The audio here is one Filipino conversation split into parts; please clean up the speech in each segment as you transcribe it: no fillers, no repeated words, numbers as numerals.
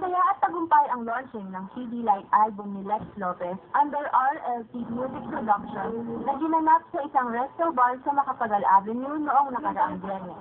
Masaya at tagumpay ang launching ng CD Light album ni Lex Lopez under RLT Music Production na ginanap sa isang resto bar sa Macapagal Avenue noong nakaraang Biyernes.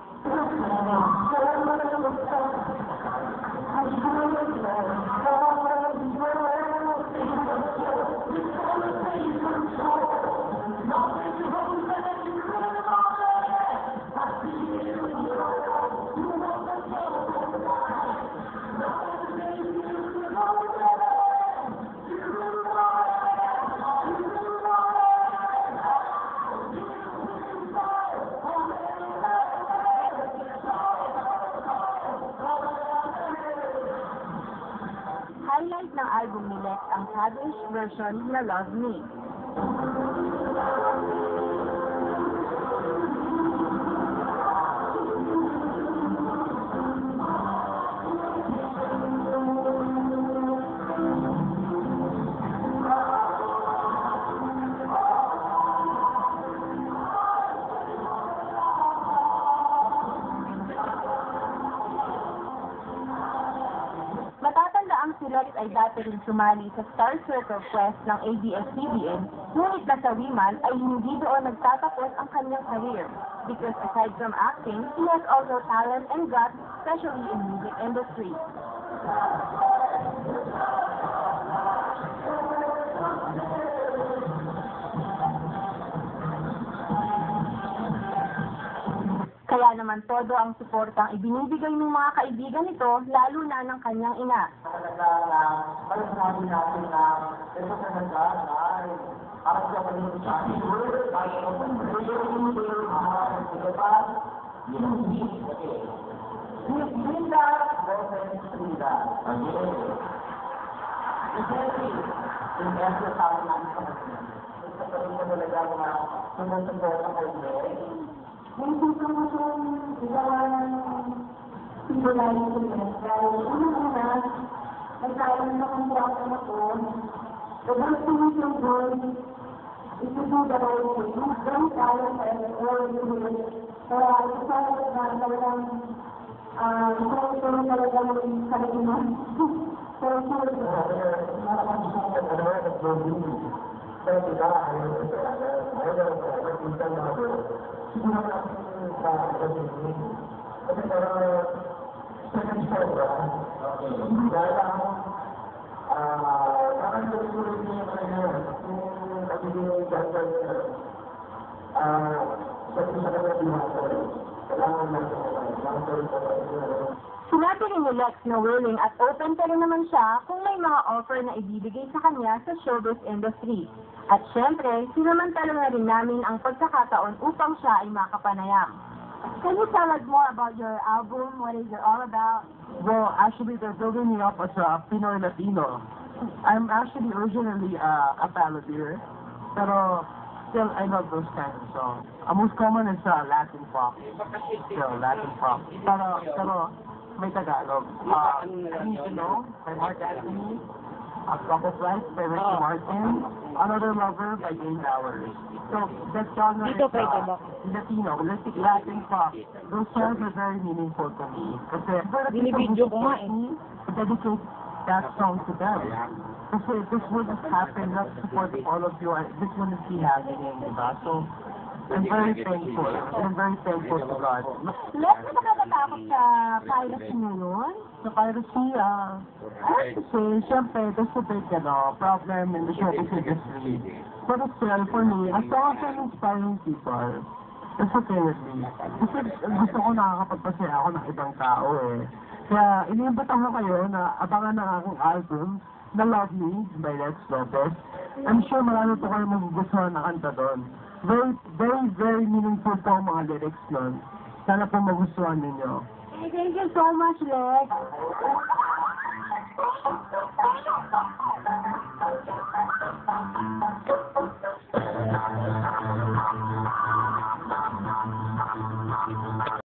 Highlight ng album ni Lex ang Childish version na Love Me. Ang si Lex ay dati rin sumali sa Star Circle Quest ng ABS-CBN, ngunit nasawiman ay hindi doon nagtatapos ang kanyang career. Because aside from acting, he has also talent and guts, especially in music industry. Kaya naman todo ang suportang ibinibigay ng mga kaibigan nito, lalo na ng kanyang ina. Hindi ko mo siyang igawan simulahin ko yun. Dahil unang-una, nagkaroon na kontrata na po. Kapag sinisyung goal, isusuga ko yun. Don't tayo sa all yun. Kaya isasagot na talagang isasagot talagang kalimutan. Pero sure ko. Sinabi rin ni Lex na willing at open pa rin naman siya kung may mga offer na ibibigay sa kanya sa showbiz industry. At syempre, sinamantala na rin namin ang pagkakataon upang siya ay makapanayam. Can you tell us more about your album? What is it all about? Well, actually, they're building me up as a Pinoy Latino. I'm actually originally a balladeer, pero still, I love those kinds of songs. Most common is Latin pop. Still, Latin pop. Pero may Tagalog. I Need to Know by Mark Anthony. A Cup of Life by Ricky Martin. Another Lover by Jane Bowers. So, that genre is Latino, Latin pop. Those songs are very meaningful to me. Kasi, Binibidyo ko nga eh. dedicate that song to them. Kasi this wouldn't happen, not support all of you, this wouldn't be happening, diba? So, I'm very thankful. I'm very thankful to God. Lex, nakakatakot sa piracy ngayon? Sa piracy, I have to say, syempre, there's a big problem in the showbiz industry. But still, for me, as long as I'm inspiring people, it's okay with me. Kasi gusto ko nakakapagpasaya ako ng ibang tao eh. Kaya iniimbatan ko kayo na abangan ng aking album na Love Me by Lex Lopez. I'm sure marami po kayo magugustuhan na kanta doon. Very, very, very meaningful po ang mga lyrics doon. Sana po magustuhan ninyo. Thank you so much, Lex.